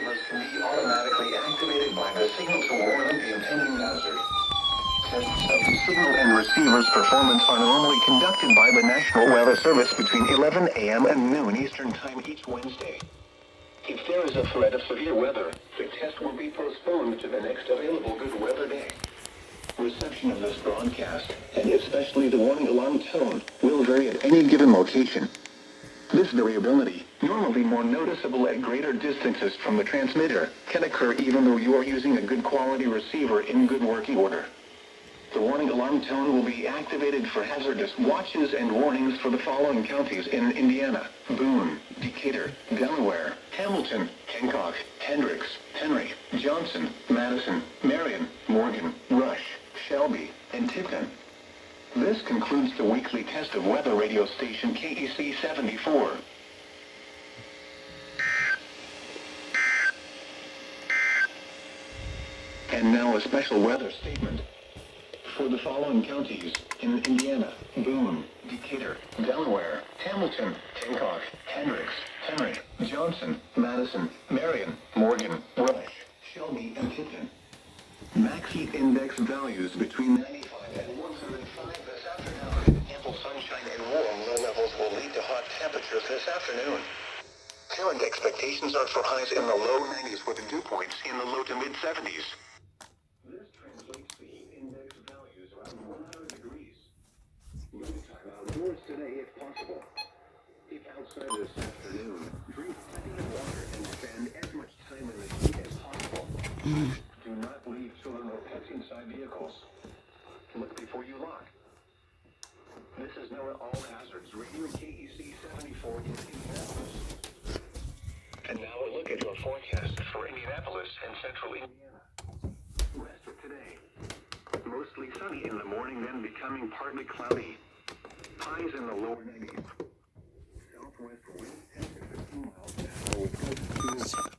receivers can be automatically activated by the signal to warn of the impending hazard. Tests of the signal and receiver's performance are normally conducted by the National Weather Service between 11 a.m. and noon Eastern Time each Wednesday. If there is a threat of severe weather, the test will be postponed to the next available good weather day. Reception of this broadcast, and especially the warning alarm tone, will vary at any given location. This variability, normally more noticeable at greater distances from the transmitter, can occur even though you are using a good quality receiver in good working order. The warning alarm tone will be activated for hazardous watches and warnings for the following counties in Indiana: Boone, Decatur, Delaware, Hamilton, Hancock, Hendricks, Henry, Johnson, Madison, Marion, Morgan, Rush, Shelby, and Tipton. This concludes the weekly test of weather radio station KEC74. And now a special weather statement. For the following counties in Indiana: Boone, Decatur, Delaware, Hamilton, Hancock, Hendricks, Henry, Johnson, Madison, Marion, Morgan, Rush, Shelby, and Tipton. Max heat index values between 95 and 105 this afternoon. Ample sunshine and warm low levels will lead to hot temperatures this afternoon. Current expectations are for highs in the low 90s with dew points in the low to mid 70s. This translates to heat index values around 100 degrees. No time outdoors today if possible. If outside this afternoon, drink plenty of water and spend as much time in the heat as possible. Do not leave children or pets inside vehicles. Look before you lock. This is NOAA All Hazards Radio KEC74 in Indianapolis. And now a look at your forecast for Indianapolis and central Indiana. Rest of today. Mostly sunny in the morning, then becoming partly cloudy. Highs in the lower 90s. Southwest wind 10 to 15 miles an hour with gusts to